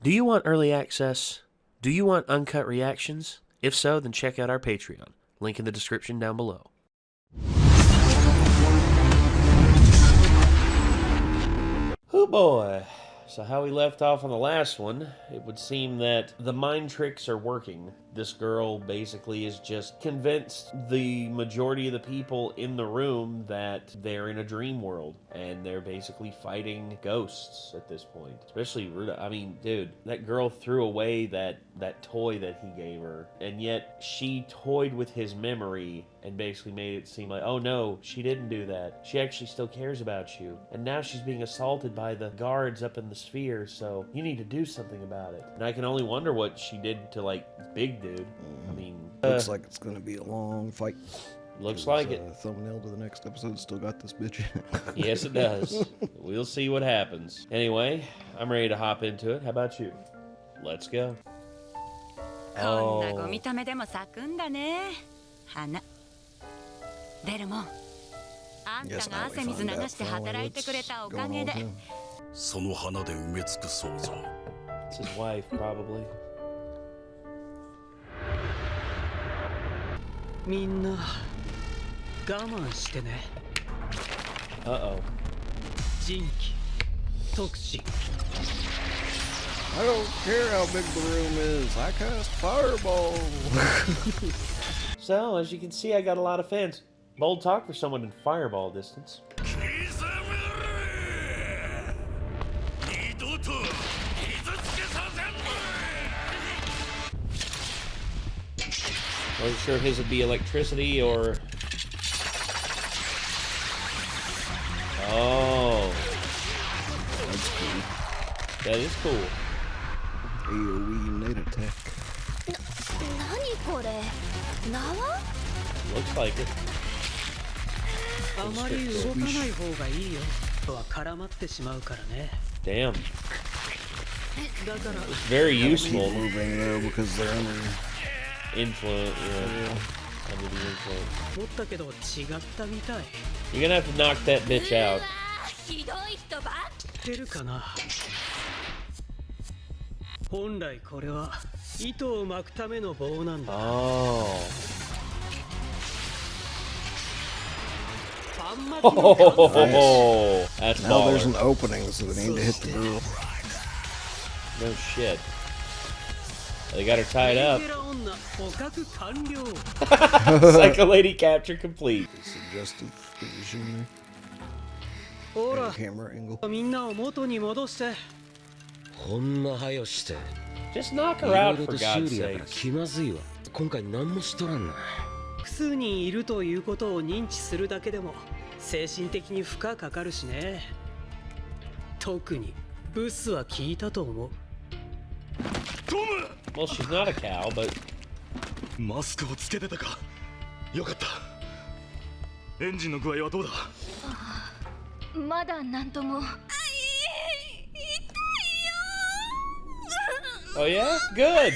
Do you want early access? Do you want uncut reactions? If so, then check out our Patreon. Link in the description down below. Oh boy. So how we left off on the last one, it would seem that the mind tricks are working. This girl basically is just convinced the majority of the people in the room that they're in a dream world, and they're basically fighting ghosts at this point. Especially Ruda. I mean, dude, that girl threw away that toy that he gave her, and yet she toyed with his memory and basically made it seem like, oh no, she didn't do that. She actually still cares about you. And now she's being assaulted by the guards up in the sphere, so you need to do something about it. And I can only wonder what she did to, like, big dude. I mean... looks like it's gonna be a long fight. Looks like it. Thumbnail to the next episode still got this bitch in it. Yes, it does. We'll see what happens. Anyway, I'm ready to hop into it. How about you? Let's go. Oh. Yes, now we find out finally what's going on with him. It's his wife, probably. Uh-oh. I don't care how big the room is. I cast fireball. So, as you can see, I got a lot of fans. Bold talk for someone in fireball distance. I wasn't sure if his would be electricity or... Oh. That's cool. That is cool. AoE night attack. Looks like it. Damn. It's very useful. Moving though because they're under influence. Yeah. Under the influence. You're gonna have to knock that bitch out. Oh, that's now baller. there's an opening, so they need to hit the girl. No shit. They got her tied up. Psycho lady capture complete. Suggestive position there. And camera angle. Just knock her out, for God's sake. 複数人いるということを認知するだけでも精神的に負荷かかるしね。特にブスは聞いたと思う。Well, she's not a cow, but マスクをつけてたか。よかった。エンジンの具合はどうだ。まだなんとも。 oh yeah, good.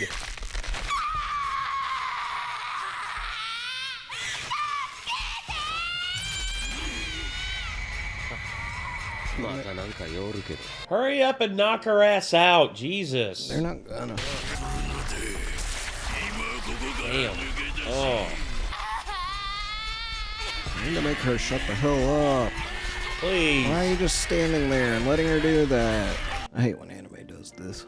Hurry up and knock her ass out, Jesus. They're not gonna. Damn. Oh. I need to make her shut the hell up. Please. Why are you just standing there and letting her do that? I hate when anime does this.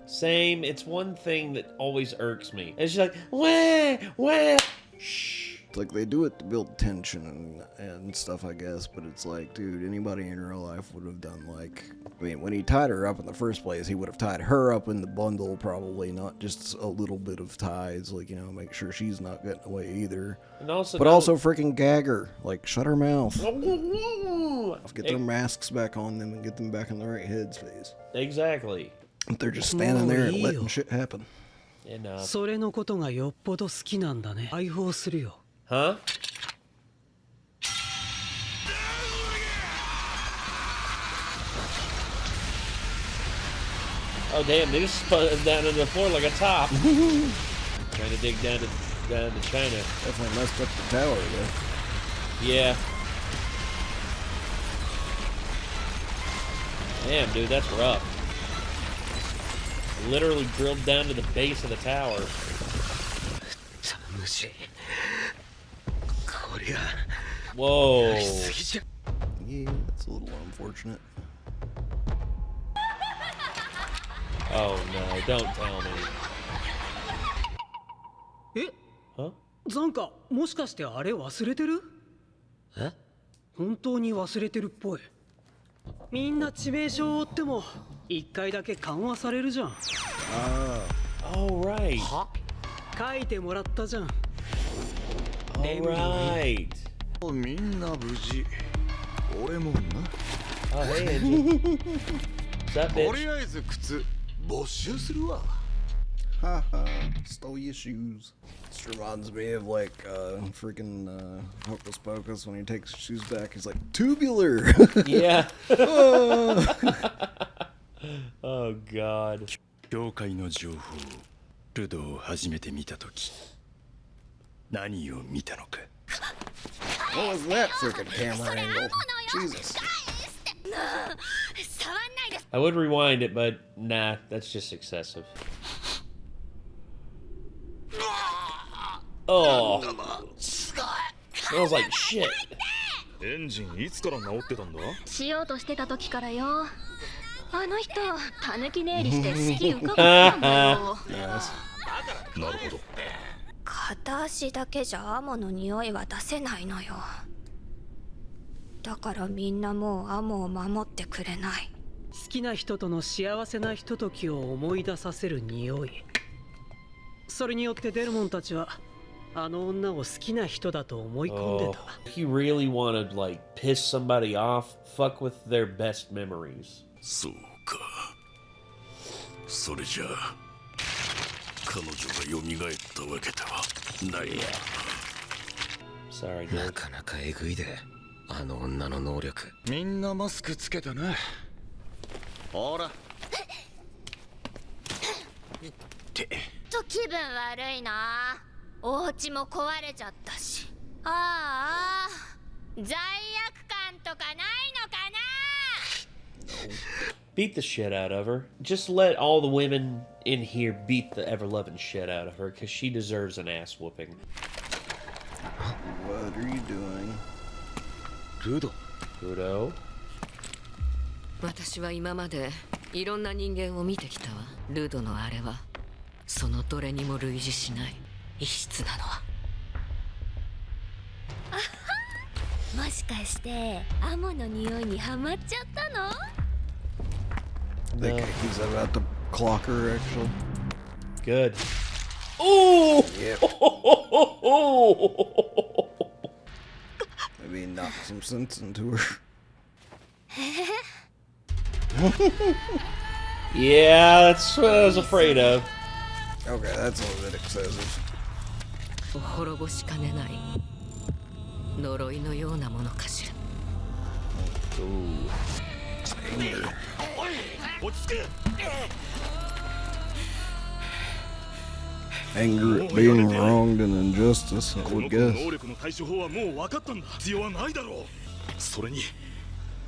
Same. It's one thing that always irks me. It's just like, wah, wah. Shh. It's like they do it to build tension and stuff, I guess, but it's like, dude, anybody in real life would have done like, I mean, when he tied her up in the first place, he would have tied her up in the bundle, probably, not just a little bit of ties, like, you know, make sure she's not getting away either. And also, but also freaking gag her, like, shut her mouth. Get their masks back on them and get them back in the right headspace. Exactly. If they're just standing there and letting shit happen. Enough. それのことがよっぽど好きなんだね。解放するよ。 Huh? Oh damn, they just spun down to the floor like a top. Trying to dig down to China. Definitely messed up the tower though. Yeah. Damn, dude, that's rough. Literally drilled down to the base of the tower. Whoa. Yeah, that's a little unfortunate. Oh no, don't tell me. え Huh? ザンカもしかしてあれ忘れてる？え？本当に忘れてるっぽい。みんな致命傷を負っても一回だけ緩和されるじゃん。All right. 書いてもらったじゃん。 All right. みんな無事。俺もな。 Oh, hey, Angel. What's up, とり bitch? あえず靴没収するわ。 Haha, stole your shoes. This reminds me of like freaking Hocus Pocus when he takes his shoes back. He's like, tubular! Yeah. Oh, God. 教会の情報、ルドを初めて見たとき、何を見たのか。 What was that freaking camera angle? Jesus. I would rewind it, but nah, that's just excessive. Oh. Smells like shit. エンジンいつから直ってたんだ？しようとしてた時からよ。あの人、たぬき寝入りして好き浮かばったんだよ。なるほど。片足だけじゃアモの匂いは出せないのよ。だからみんなもうアモを守ってくれない。好きな人との幸せなひとときを思い出させる匂い。それによってデルモンたちはあの女を好きな人だと思い込んで Oh, た。 if you really want to like piss somebody off, fuck with their best memories. そうか。それじゃあ、彼女が蘇ったわけではない。Sorry, な dude. かなかえぐいで、あの女の能力。みんなマスクつけてね。ほら。ちょっと気分悪いな。お家も壊れちゃったし。ああ、罪悪感とかないのかな。 Beat the shit out of her. Just let all the women in here beat the ever-loving shit out of her, because she deserves an ass whooping. What are you doing? ルド。 Udo? 私は今までいろんな人間を見てきたわ。ルドのあれはそのどれにも類似しない異質なのは。もしかしてアモの匂いにハマっちゃったの？ I think he's about to clock her, actually. Good. Oh! Yep. Maybe knock some sense into her. Yeah, that's what I was afraid of. Okay, that's a little bit excessive. 滅ぼしかねない呪いのようなものかしら。落ち着け。 Anger at being wronged and injustice, I こ would の子の guess. 能力の対処法はもう分かったんだ。必要はないだろう。それに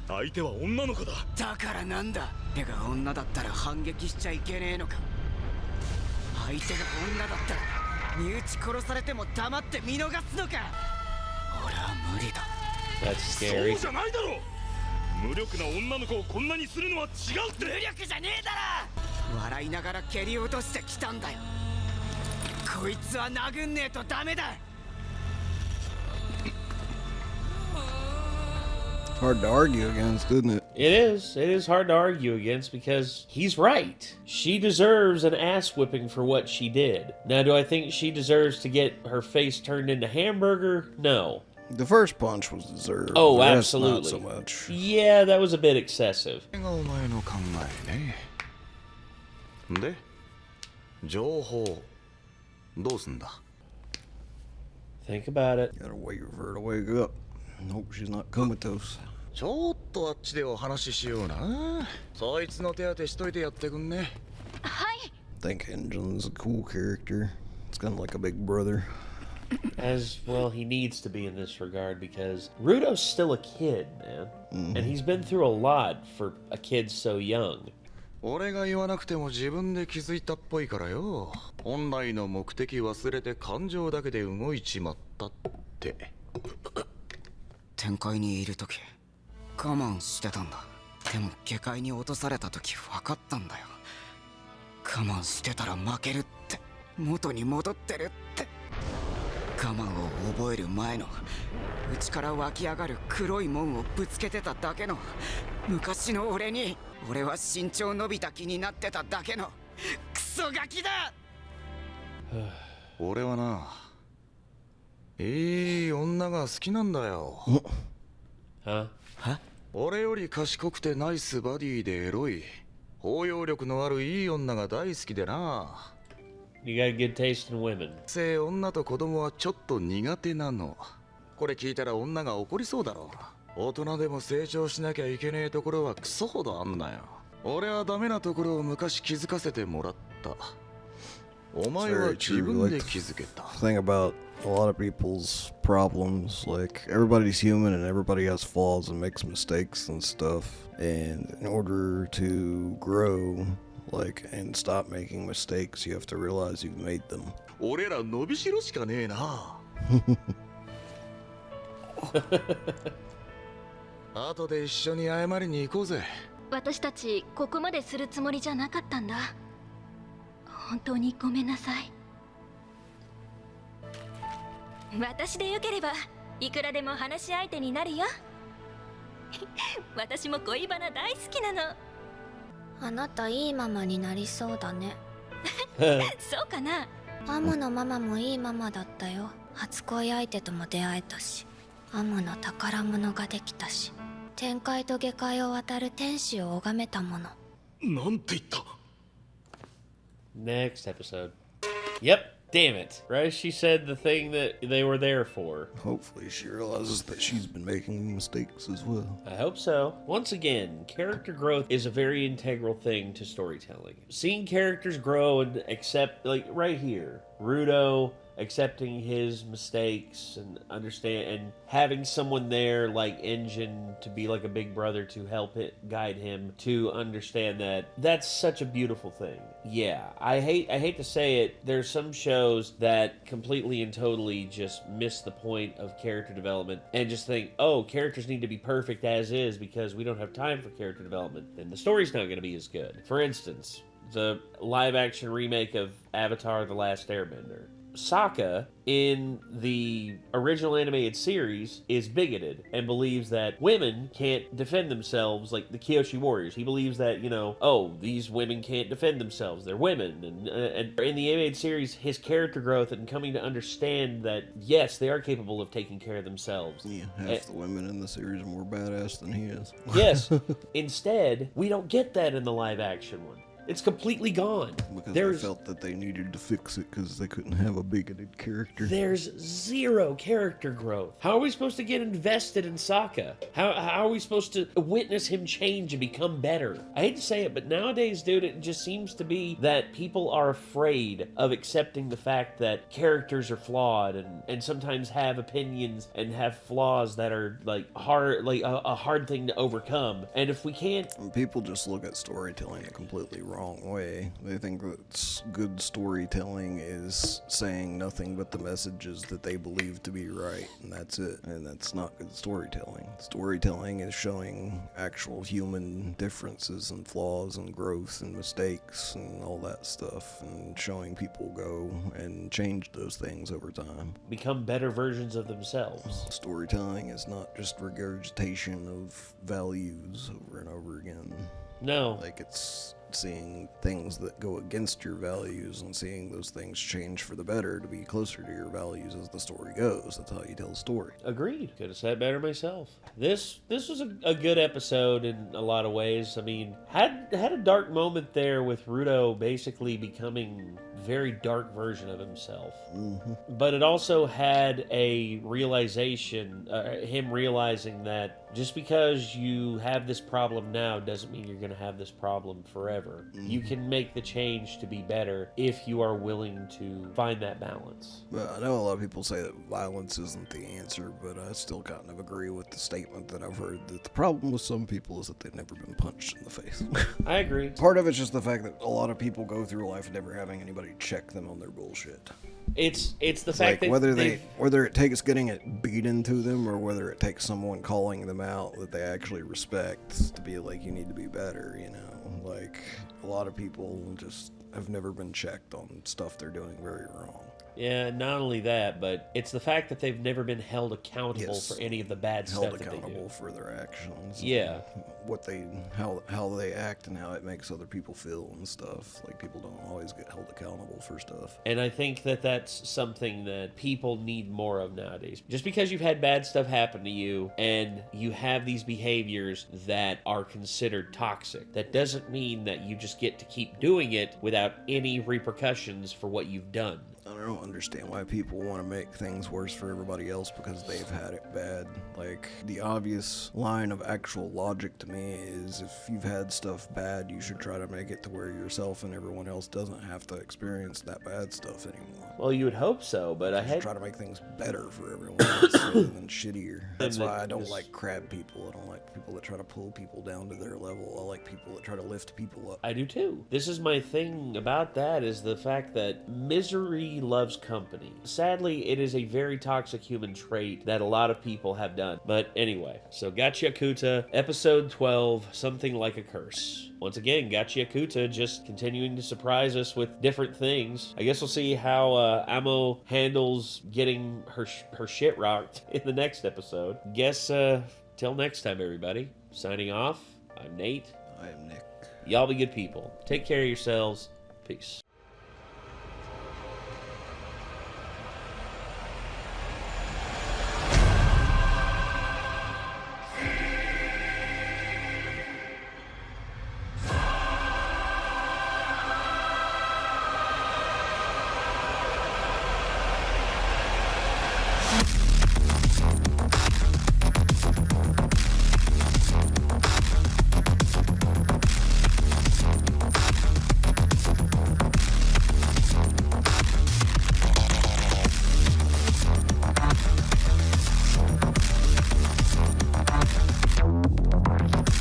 相手は女の子だ。だからなんだ。てか女だったら反撃しちゃいけねえのか。相手が女だったら身内殺されても黙って見逃すのか。俺は無理だ。 That's そ scary. うじゃないだろう。無力な女の子をこんなにするのは違うって。無力じゃねえだろ。笑いながら蹴り落としてきたんだよ。こいつは殴んねえとダメだ。 Hard to argue against, isn't it? It is. It is hard to argue against because he's right. She deserves an ass whipping for what she did. Now, do I think she deserves to get her face turned into hamburger? No. The first punch was deserved. Oh, the rest not absolutely. so much. Yeah, that was a bit excessive. がお前の考えね。で、情報どうすんだ。 Think about it. Gotta wait for her to wake up. Hope she's not comatose. ちょっとあっちでお話ししような。そいつの手当てしといてやってくんね。はい。 I think Engine's a cool character. It's kind of like a big brother. As well, he needs to be in this regard because Rudo's still a kid, man. And he's been through a lot for a kid so young. 俺が言わなくても自分で気づいたっぽいからよ。本来の目的忘れて感情だけで動いちまったって。天界にいる時我慢してたんだ。でも下界に落とされた時分かったんだよ。我慢してたら負けるって、元に戻ってるって。我慢を覚える前の内から湧き上がる黒いもんをぶつけてただけの昔の俺に、俺は身長伸びた気になってただけのクソガキだ。俺はな、いい女が好きなんだよ。Huh? 俺より賢くてナイスバディでエロい、包容力のあるいい女が大好きでな。You got good taste in women. 女と子供はちょっと苦手なの。これ聞いたら女が怒りそうだろう。大人でも成長しなきゃいけねえところはクソほどあんだよ。俺はダメなところを昔気づかせてもらった。お前は自分で気づけた。Thing about a lot of people's problems, like everybody's human and everybody has flaws and makes mistakes and stuff. And in order to grow, like, and stop making mistakes, you have to realize you've made them. 俺ら伸びしろしかねえな。後で一緒に謝りに行こうぜ。私たちここまでするつもりじゃなかったんだ。本当にごめんなさい。私でよければいくらでも話し相手になるよ。私も恋バナ大好きなの。あなたいいママになりそうだね。そうかな。アムのママもいいママだったよ。初恋相手とも出会えたし、アムの宝物ができたし、天界と下界を渡る天使を拝めたもの。なんて言った？ Next episode. Yep, damn it. Right? She said the thing that they were there for. Hopefully she realizes that she's been making mistakes as well. I hope so. Once again, character growth is a very integral thing to storytelling. Seeing characters grow and accept, like right here, Rudo accepting his mistakes and understand, and having someone there like Engine to be like a big brother to help it guide him to understand that that's such a beautiful thing. Yeah, I hate to say it, there's some shows that completely and totally just miss the point of character development and just think, oh, characters need to be perfect as is because we don't have time for character development, and the story's not going to be as good. For instance, the live action remake of Avatar: The Last Airbender. Sokka in the original animated series is bigoted and believes that women can't defend themselves like the Kyoshi warriors. He believes that, you know, oh, these women can't defend themselves. They're women. And in the animated series, his character growth and coming to understand that, yes, they are capable of taking care of themselves. Yeah, half the women in the series are more badass than he is. Yes. Instead, we don't get that in the live action one. It's completely gone. Because they felt that they needed to fix it because they couldn't have a bigoted character. There's zero character growth. How are we supposed to get invested in Sokka? How are we supposed to witness him change and become better? I hate to say it, but nowadays, dude, it just seems to be that people are afraid of accepting the fact that characters are flawed and sometimes have opinions and have flaws that are like hard, like a hard thing to overcome. And if we can't... People just look at storytelling completely wrong way. They think that good storytelling is saying nothing but the messages that they believe to be right, and that's it. And that's not good storytelling. Storytelling is showing actual human differences and flaws and growth and mistakes and all that stuff, and showing people go and change those things over time. Become better versions of themselves. Storytelling is not just regurgitation of values over and over again. No. Like, it's seeing things that go against your values and seeing those things change for the better to be closer to your values as the story goes. That's how you tell a story. Agreed. Could have said better myself. This was a good episode in a lot of ways. I mean, had a dark moment there with Rudo basically becoming very dark version of himself. But it also had a realization, him realizing that just because you have this problem now doesn't mean you're going to have this problem forever. You can make the change to be better if you are willing to find that balance. But I know a lot of people say that violence isn't the answer, but I still kind of agree with the statement that I've heard that the problem with some people is that they've never been punched in the face. I agree. Part of it's just the fact that a lot of people go through life never having anybody check them on their bullshit. It's the fact that whether it takes getting it beaten to them or whether it takes someone calling them out that they actually respect to be like, you need to be better, you know. Like, a lot of people just have never been checked on stuff they're doing very wrong. Yeah, not only that, but it's the fact that they've never been held accountable for any of the bad stuff that they do. Held accountable for their actions. Yeah. How they act and how it makes other people feel and stuff. Like, people don't always get held accountable for stuff. And I think that that's something that people need more of nowadays. Just because you've had bad stuff happen to you and you have these behaviors that are considered toxic, that doesn't mean that you just get to keep doing it without any repercussions for what you've done. I don't understand why people want to make things worse for everybody else because they've had it bad. Like, the obvious line of actual logic to me is if you've had stuff bad, you should try to make it to where yourself and everyone else doesn't have to experience that bad stuff anymore. Well, you would hope so, but I had... try to make things better for everyone else rather than shittier. That's why I don't like crab people. I don't like people that try to pull people down to their level. I like people that try to lift people up. I do too. This is my thing about that, is the fact that misery loves company. Sadly, it is a very toxic human trait that a lot of people have done. But anyway, so Gachiakuta, episode 12, Something Like a Curse. Once again, Gachiakuta just continuing to surprise us with different things. I guess we'll see how Amo handles getting her shit rocked in the next episode. Guess, till next time, everybody. Signing off, I'm Nate. I am Nick. Y'all be good people. Take care of yourselves. Peace.